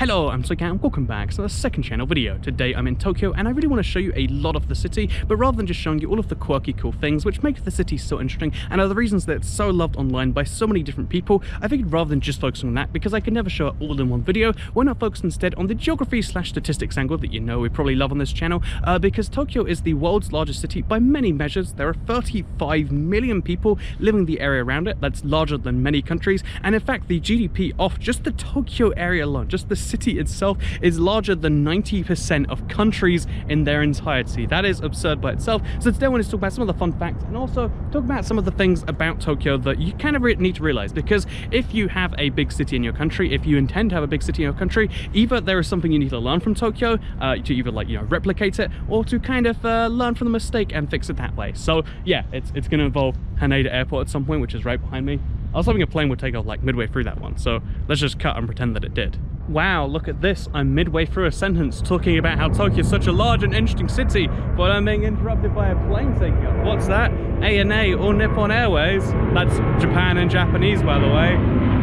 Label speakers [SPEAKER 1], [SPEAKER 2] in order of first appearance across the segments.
[SPEAKER 1] Hello, I'm Soika and welcome back to the second channel video. Today I'm in Tokyo and I really want to show you a lot of the city, but rather than just showing you all of the quirky cool things which make the city so interesting and are the reasons that it's so loved online by so many different people, I figured rather than just focusing on that, because I can never show it all in one video, why not focus instead on the geography/statistics angle that you know we probably love on this channel, because Tokyo is the world's largest city by many measures. There are 35 million people living in the area around it. That's larger than many countries, and in fact the GDP of just the Tokyo area alone, just the city itself, is larger than 90% of countries in their entirety. That is absurd by itself. So today I want to talk about some of the fun facts and also talk about some of the things about Tokyo that you kind of need to realize, because if you have a big city in your country, if you intend to have a big city in your country, either there is something you need to learn from Tokyo to either, like, you know, replicate it, or to kind of learn from the mistake and fix it that way. So yeah, it's going to involve Haneda Airport at some point, which is right behind me. I was hoping a plane would take off like midway through that one, so let's just cut and pretend that it did. Wow, look at this. I'm midway through a sentence talking about how Tokyo is such a large and interesting city, but I'm being interrupted by a plane taking off. What's that? ANA or Nippon Airways? That's Japan and Japanese, by the way.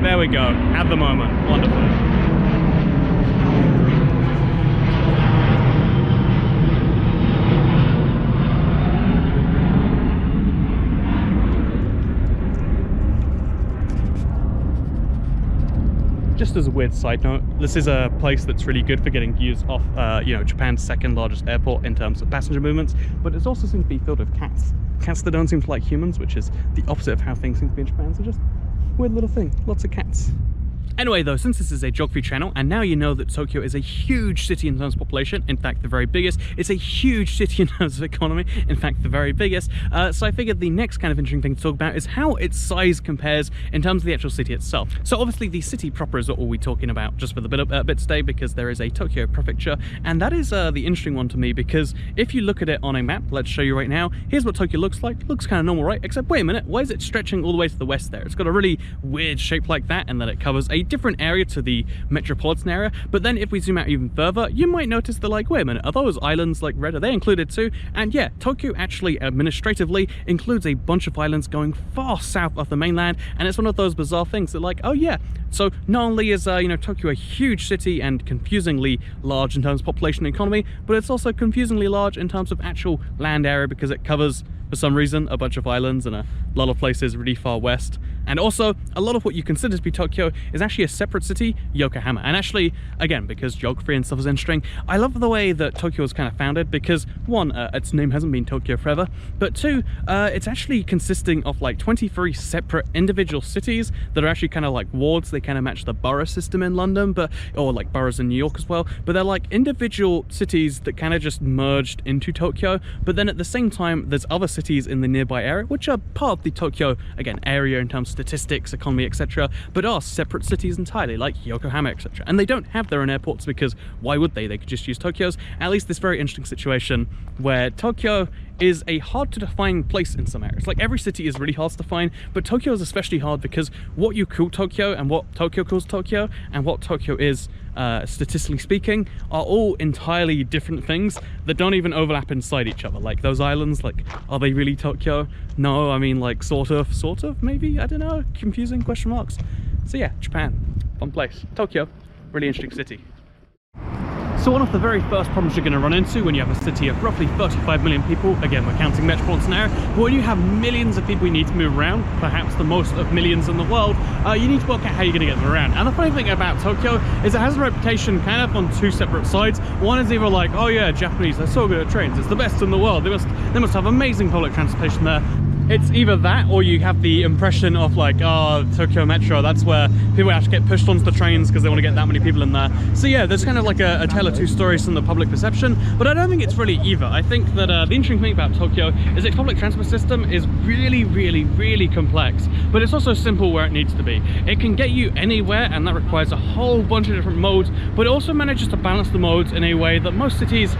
[SPEAKER 1] There we go. At the moment. Wonderful. Just as a weird side note, this is a place that's really good for getting views off, you know, Japan's second largest airport in terms of passenger movements, but it's also seems to be filled with cats. Cats that don't seem to like humans, which is the opposite of how things seem to be in Japan, so just weird little thing, lots of cats. Anyway though, since this is a geography channel, and now you know that Tokyo is a huge city in terms of population, in fact the very biggest, it's a huge city in terms of economy, in fact the very biggest, so I figured the next kind of interesting thing to talk about is how its size compares in terms of the actual city itself. So obviously the city proper is what we'll be talking about just for the bit today, because there is a Tokyo prefecture, and that is the interesting one to me, because if you look at it on a map, let's show you right now, here's what Tokyo looks like. Looks kind of normal, right? Except wait a minute, why is it stretching all the way to the west there? It's got a really weird shape like that, and then it covers a different area to the metropolitan area. But then if we zoom out even further, you might notice they're like, wait a minute, are those islands like red, are they included too? And yeah, Tokyo actually administratively includes a bunch of islands going far south of the mainland, and it's one of those bizarre things that, like, oh yeah, so not only is you know, Tokyo a huge city and confusingly large in terms of population and economy, but it's also confusingly large in terms of actual land area, because it covers, for some reason, a bunch of islands and a lot of places really far west. And also, a lot of what you consider to be Tokyo is actually a separate city, Yokohama. And actually, again, because geography and stuff is interesting, I love the way that Tokyo was kind of founded, because one, its name hasn't been Tokyo forever, but two, it's actually consisting of like 23 separate individual cities that are actually kind of like wards. They kind of match the borough system in London, but, or like boroughs in New York as well, but they're like individual cities that kind of just merged into Tokyo. But then at the same time, there's other cities in the nearby area which are part of the Tokyo, again, area in terms of statistics, economy, etc., but are separate cities entirely, like Yokohama, etc. And they don't have their own airports, because why would they? They could just use Tokyo's. At least this very interesting situation where Tokyo is a hard to define place in some areas. Like, every city is really hard to define, but Tokyo is especially hard, because what you call Tokyo and what Tokyo calls Tokyo and what Tokyo is, statistically speaking, are all entirely different things that don't even overlap inside each other. Like those islands, like, are they really Tokyo? No, I mean, like, sort of, maybe, I don't know, confusing question marks. So yeah, Japan, fun place. Tokyo, really interesting city. So one of the very first problems you're going to run into when you have a city of roughly 35 million people, again we're counting metropolitan area, but when you have millions of people you need to move around, perhaps the most of millions in the world, you need to work out how you're going to get them around. And the funny thing about Tokyo is it has a reputation kind of on two separate sides. One is either like, oh yeah, Japanese, they're so good at trains, it's the best in the world, they must have amazing public transportation there. It's either that, or you have the impression of like, oh, Tokyo Metro, that's where people have to get pushed onto the trains because they want to get that many people in there. So yeah, there's kind of like a tale of two stories from the public perception, but I don't think it's really either. I think that the interesting thing about Tokyo is its public transport system is really, really, really complex, but it's also simple where it needs to be. It can get you anywhere, and that requires a whole bunch of different modes, but it also manages to balance the modes in a way that most cities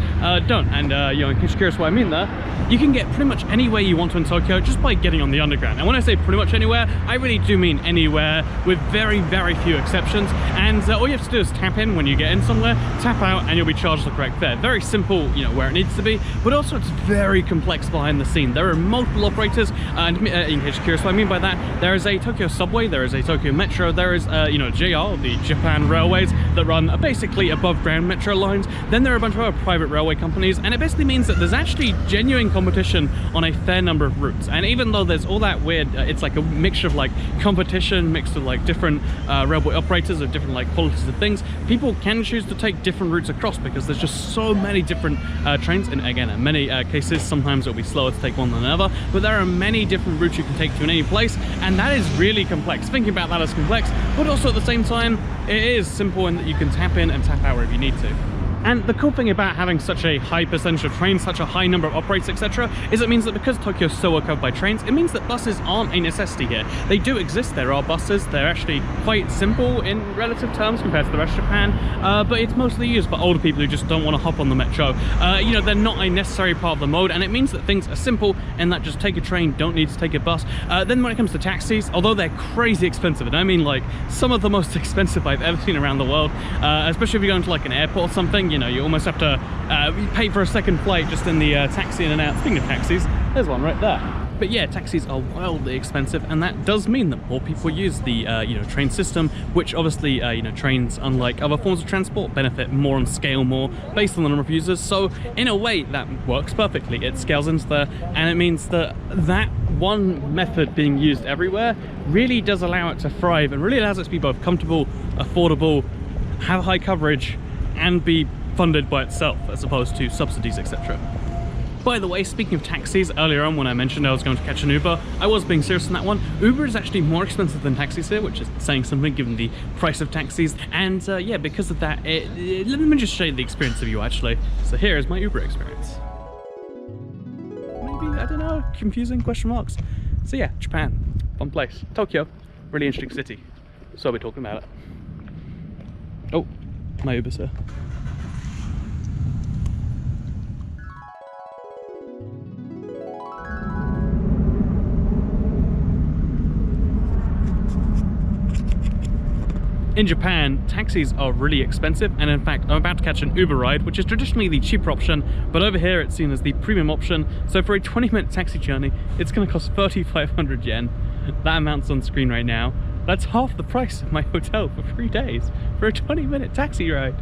[SPEAKER 1] don't. And you know, in case you're curious what I mean there, you can get pretty much anywhere you want to in Tokyo just just by getting on the underground. And when I say pretty much anywhere, I really do mean anywhere, with very, very few exceptions. And all you have to do is tap in when you get in somewhere, tap out, and you'll be charged the correct fare. Very simple, you know, where it needs to be, but also it's very complex behind the scene. There are multiple operators, and in case you're curious what I mean by that, there is a Tokyo subway, there is a Tokyo metro, there is, you know, JR, the Japan Railways, that run basically above ground metro lines. Then there are a bunch of other private railway companies, and it basically means that there's actually genuine competition on a fair number of routes. And even though there's all that weird, it's like a mixture of like competition mixed with like different railway operators of different like qualities of things, people can choose to take different routes across because there's just so many different trains. And again, in many cases, sometimes it'll be slower to take one than another, but there are many different routes you can take to in any place, and that is really complex. Thinking about that as complex, but also at the same time, it is simple in that you can tap in and tap out wherever you need to. And the cool thing about having such a high percentage of trains, such a high number of operators, etc., is it means that because Tokyo is so well covered by trains, it means that buses aren't a necessity here. They do exist, there are buses, they're actually quite simple in relative terms compared to the rest of Japan, but it's mostly used by older people who just don't want to hop on the metro. You know, they're not a necessary part of the mode, and it means that things are simple and that just take a train, don't need to take a bus. Then when it comes to taxis, although they're crazy expensive, and I mean like some of the most expensive I've ever seen around the world, especially if you're going to like an airport or something, you know, you almost have to pay for a second flight just in the taxi in and out. Speaking of taxis, there's one right there. But yeah, taxis are wildly expensive, and that does mean that more people use the you know, train system, which obviously you know, trains, unlike other forms of transport, benefit more and scale more based on the number of users. So in a way, that works perfectly. It scales into there, and it means that that one method being used everywhere really does allow it to thrive, and really allows it to be both comfortable, affordable, have high coverage, and be funded by itself as opposed to subsidies, etc. By the way, speaking of taxis, earlier on when I mentioned I was going to catch an Uber, I was being serious on that one. Uber is actually more expensive than taxis here, which is saying something given the price of taxis. And yeah, because of that, let me just show you the experience of you actually. So here is my Uber experience. Maybe, I don't know, confusing question marks. So yeah, Japan, fun place. Tokyo, really interesting city. So we're talking about it. Oh, my Uber, sir. In Japan, taxis are really expensive, and in fact, I'm about to catch an Uber ride, which is traditionally the cheaper option, but over here it's seen as the premium option. So for a 20-minute taxi journey, it's going to cost 3,500 yen. That amount's on screen right now. That's half the price of my hotel for 3 days for a 20-minute taxi ride.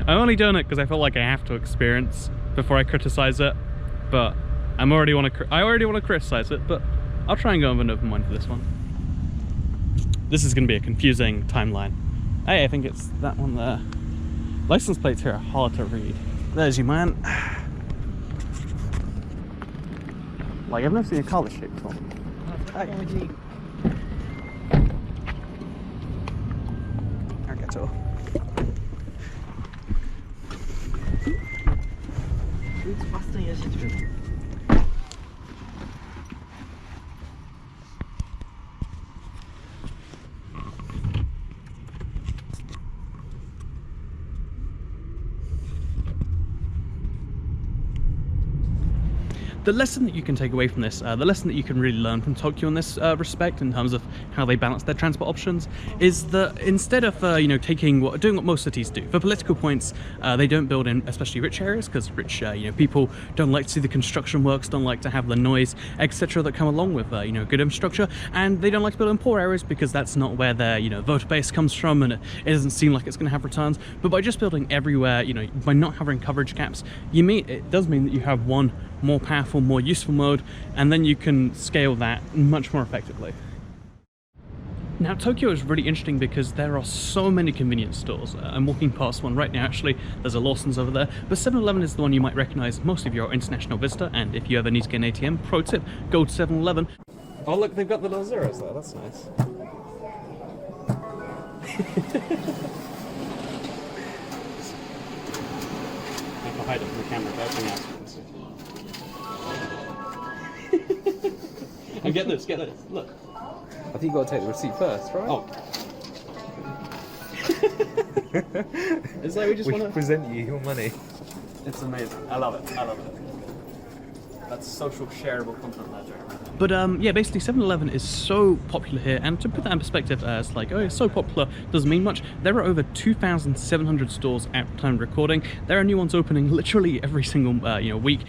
[SPEAKER 1] I'm only doing it because I feel like I have to experience before I criticize it, but I already want to criticize it, but I'll try and go with an open mind for this one. This is going to be a confusing timeline. Hey, I think it's that one there. License plates here are hard to read. There's you, man. Like, I've never seen a car this shape before. Hey. Arigato. The lesson that you can take away from this, the lesson that you can really learn from Tokyo in this respect, in terms of how they balance their transport options, is that instead of you know, doing what most cities do for political points, they don't build in especially rich areas, because rich you know, people don't like to see the construction works, don't like to have the noise, etc., that come along with you know, good infrastructure, and they don't like to build in poor areas because that's not where their, you know, voter base comes from, and it doesn't seem like it's going to have returns. But by just building everywhere, you know, by not having coverage gaps, it does mean that you have one more powerful, more useful mode, and then you can scale that much more effectively. Now, Tokyo is really interesting because there are so many convenience stores. I'm walking past one right now, actually. There's a Lawson's over there, but 7-Eleven is the one you might recognize most if you're an international visitor, and if you ever need to get an ATM, pro tip, go to 7-Eleven. Oh look, they've got the little zeros there, that's nice. I have to hide it from the camera, but everything else you can see. And get this, look.
[SPEAKER 2] I think you got to take the receipt first, right?
[SPEAKER 1] Oh. It's like we just want to
[SPEAKER 2] present you your money.
[SPEAKER 1] It's amazing. I love it.
[SPEAKER 2] That's social shareable content ledger.
[SPEAKER 1] But yeah, basically 7-Eleven is so popular here, and to put that in perspective, it's like, oh, it's so popular, doesn't mean much. There are over 2,700 stores at the time of recording. There are new ones opening literally every single week.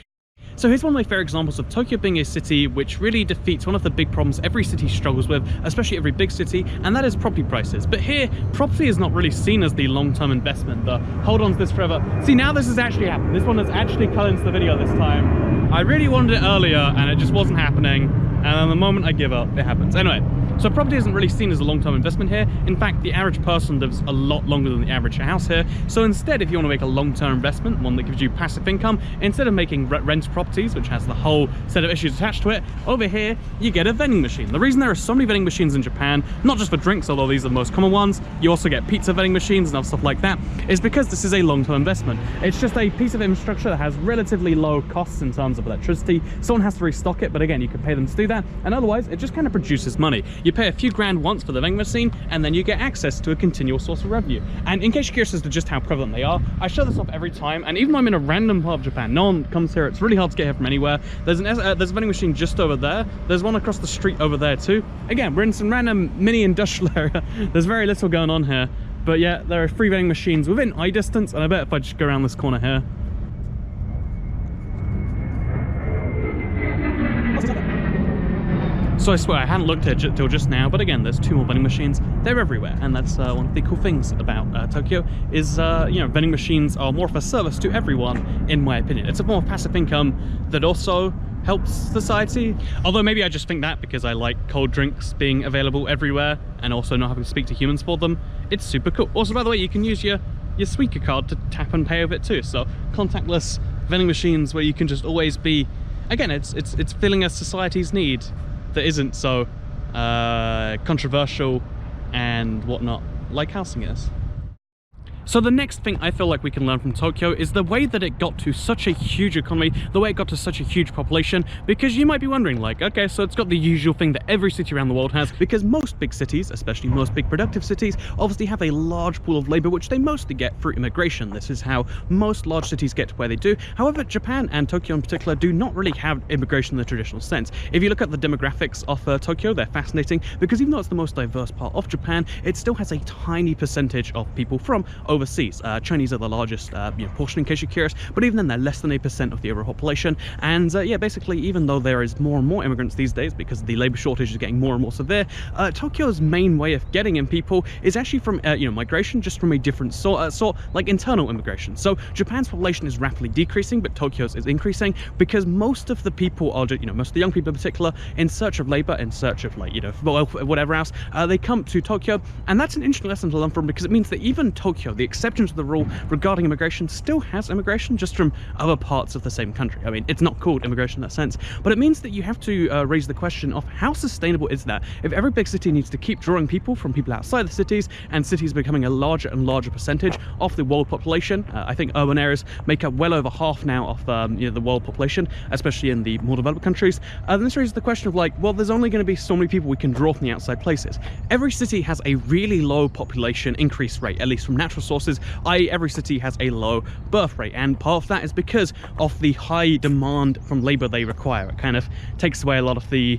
[SPEAKER 1] So here's one of my favorite examples of Tokyo being a city which really defeats one of the big problems every city struggles with, especially every big city, and that is property prices. But here, property is not really seen as the long-term investment, the hold on to this forever. See, now this has actually happened. This one has actually cut into the video this time. I really wanted it earlier and it just wasn't happening. And then the moment I give up, it happens. Anyway, so property isn't really seen as a long-term investment here. In fact, the average person lives a lot longer than the average house here. So instead, if you want to make a long-term investment, one that gives you passive income, instead of making rent properties, which has the whole set of issues attached to it, over here, you get a vending machine. The reason there are so many vending machines in Japan, not just for drinks, although these are the most common ones, you also get pizza vending machines and other stuff like that, is because this is a long-term investment. It's just a piece of infrastructure that has relatively low costs in terms of electricity. Someone has to restock it, but again, you can pay them to do that, and otherwise, it just kind of produces money. You pay a few grand once for the vending machine, and then you get access to a continual source of revenue. And in case you're curious as to just how prevalent they are, I show this off every time, and even though I'm in a random part of Japan, no one comes here, it's really hard to get here from anywhere. There's a vending machine just over there. There's one across the street over there too. Again, we're in some random mini industrial area. There's very little going on here. But yeah, there are 3 vending machines within eye distance, and I bet if I just go around this corner here. So I swear, I hadn't looked at it till just now, but again, there's 2 more vending machines. They're everywhere, and that's one of the cool things about Tokyo is, vending machines are more of a service to everyone, in my opinion. It's a form of passive income that also helps society. Although maybe I just think that because I like cold drinks being available everywhere and also not having to speak to humans for them. It's super cool. Also, by the way, you can use your Suica card to tap and pay with it too. So contactless vending machines where you can just always be, again, it's filling a society's need that isn't so controversial and whatnot, like housing is. So the next thing I feel like we can learn from Tokyo is the way that it got to such a huge economy, the way it got to such a huge population, because you might be wondering, like, okay, so it's got the usual thing that every city around the world has, because most big cities, especially most big productive cities, obviously have a large pool of labor, which they mostly get through immigration. This is how most large cities get to where they do. However, Japan and Tokyo in particular do not really have immigration in the traditional sense. If you look at the demographics of Tokyo, they're fascinating, because even though it's the most diverse part of Japan, it still has a tiny percentage of people from overseas. Chinese are the largest portion, in case you're curious, but even then they're less than 8% of the overall population. And yeah, basically, even though there is more and more immigrants these days because the labor shortage is getting more and more severe, Tokyo's main way of getting in people is actually from migration, just from a different sort, like internal immigration. So Japan's population is rapidly decreasing, but Tokyo's is increasing because most of the people are just, most of the young people in particular, in search of labor, in search of whatever else, they come to Tokyo. And that's an interesting lesson to learn from, because it means that even Tokyo, the exception to the rule regarding immigration, still has immigration, just from other parts of the same country. I mean, it's not called immigration in that sense, but it means that you have to raise the question of how sustainable is that if every big city needs to keep drawing people from people outside the cities, and cities becoming a larger and larger percentage of the world population. I think urban areas make up well over half now of the world population, especially in the more developed countries. Then this raises the question of, like, well, there's only going to be so many people we can draw from the outside places. Every city has a really low population increase rate, at least from natural sources, i.e. every city has a low birth rate, and part of that is because of the high demand from labor they require. It kind of takes away a lot of the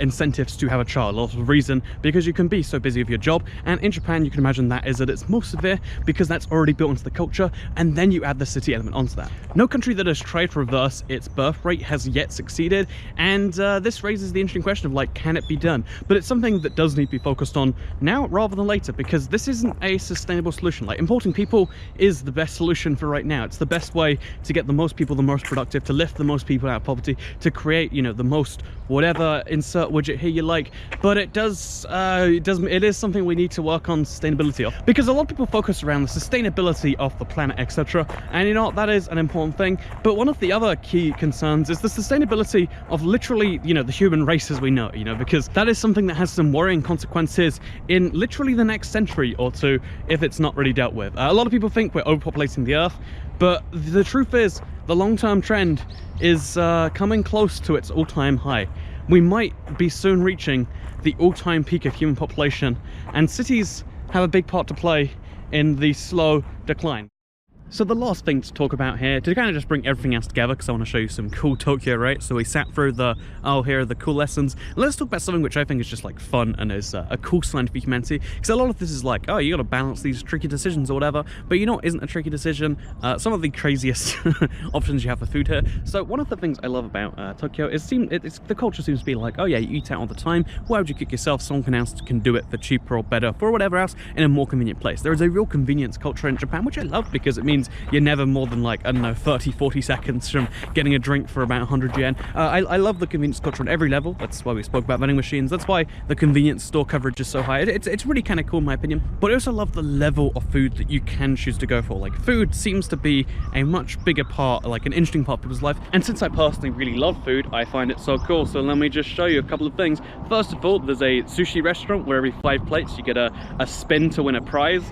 [SPEAKER 1] incentives to have a child, a lot of the reason, because you can be so busy with your job. And in Japan, you can imagine that is at its most severe, because that's already built into the culture, and then you add the city element onto that. No country that has tried to reverse its birth rate has yet succeeded, and this raises the interesting question of, like, can it be done? But it's something that does need to be focused on now rather than later, because this isn't a sustainable solution. Like, importing people is the best solution for right now. It's the best way to get the most people the most productive, to lift the most people out of poverty, to create, the most whatever insert widget here you like. But it is something we need to work on sustainability of, because a lot of people focus around the sustainability of the planet, etc. And that is an important thing. But one of the other key concerns is the sustainability of literally, the human race as we know it, because that is something that has some worrying consequences in literally the next century or two if it's not really dealt with. A lot of people think we're overpopulating the earth, but the truth is the long-term trend is coming close to its all-time high. We might be soon reaching the all-time peak of human population, and cities have a big part to play in the slow decline. So the last thing to talk about here, to kind of just bring everything else together, because I want to show you some cool Tokyo, right? So we sat through the, oh, here are the cool lessons. Let's talk about something which I think is just like fun and is a cool scientific humanity. Because a lot of this is like, oh, you got to balance these tricky decisions or whatever. But you know what isn't a tricky decision? Some of the craziest options you have for food here. So one of the things I love about Tokyo is the culture seems to be like, oh yeah, you eat out all the time. Why would you cook yourself? Someone else can do it for cheaper or better for whatever else in a more convenient place. There is a real convenience culture in Japan, which I love because it means you're never more than like, I don't know, 30-40 seconds from getting a drink for about 100 yen. I love the convenience culture on every level. That's why we spoke about vending machines. That's why the convenience store coverage is so high. It's really kind of cool in my opinion. But I also love the level of food that you can choose to go for. Like, food seems to be a much bigger part, like an interesting part of people's life. And since I personally really love food, I find it so cool. So let me just show you a couple of things. First of all, there's a sushi restaurant where every 5 plates you get a spin to win a prize.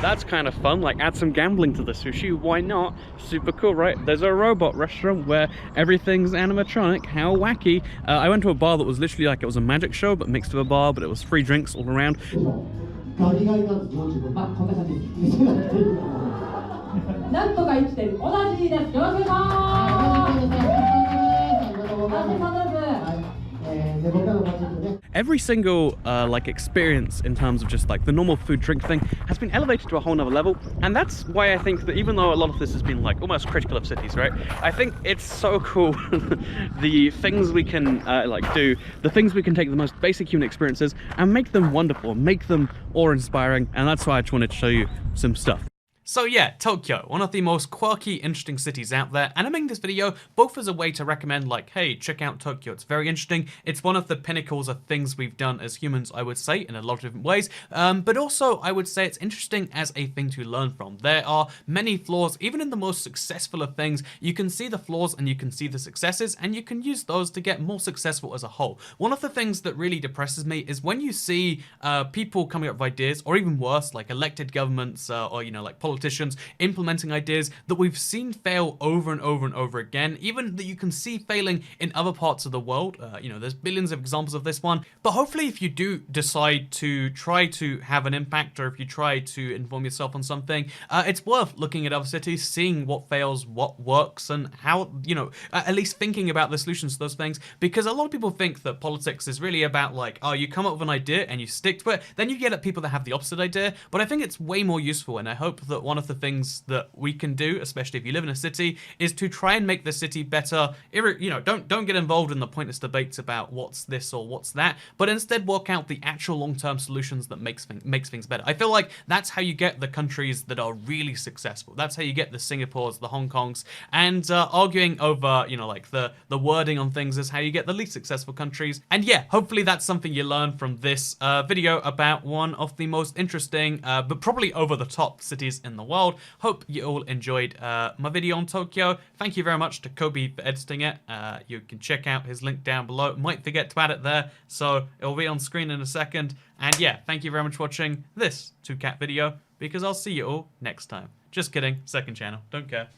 [SPEAKER 1] That's kind of fun, like add some gambling to the sushi, why not? Super cool, right? There's a robot restaurant where everything's animatronic, how wacky. I went to a bar that was literally like it was a magic show, but mixed with a bar, but it was free drinks all around. なんとか生きてる同じです。よろしくお願いします。 Every single like experience in terms of just like the normal food drink thing has been elevated to a whole nother level, and that's why I think that even though a lot of this has been like almost critical of cities, right, I think it's so cool the things we can like do, the things we can take the most basic human experiences and make them wonderful, make them awe-inspiring, and that's why I just wanted to show you some stuff. So yeah, Tokyo, one of the most quirky, interesting cities out there, and I'm making this video both as a way to recommend like, hey, check out Tokyo, it's very interesting, it's one of the pinnacles of things we've done as humans, I would say, in a lot of different ways, but also I would say it's interesting as a thing to learn from. There are many flaws, even in the most successful of things, you can see the flaws and you can see the successes, and you can use those to get more successful as a whole. One of the things that really depresses me is when you see people coming up with ideas, or even worse, like elected governments, or you know, like politicians implementing ideas that we've seen fail over and over and over again, even that you can see failing in other parts of the world. You know, there's billions of examples of this one, but hopefully if you do decide to try to have an impact, or if you try to inform yourself on something, it's worth looking at other cities, seeing what fails, what works, and how, you know, at least thinking about the solutions to those things, because a lot of people think that politics is really about like, oh, you come up with an idea and you stick to it, then you get at people that have the opposite idea, but I think it's way more useful, and I hope that one of the things that we can do, especially if you live in a city, is to try and make the city better. You know, don't get involved in the pointless debates about what's this or what's that, but instead work out the actual long-term solutions that makes things better. I feel like that's how you get the countries that are really successful. That's how you get the Singapores, the Hong Kongs, and arguing over, you know, like the wording on things is how you get the least successful countries. And yeah, hopefully that's something you learn from this video about one of the most interesting, but probably over the top cities in the world. Hope you all enjoyed my video on Tokyo. Thank you very much to Kobe for editing it. You can check out his link down below. Might forget to add it there, so it'll be on screen in a second. And yeah, thank you very much for watching this 2-cat video, because I'll see you all next time. Just kidding, second channel, don't care.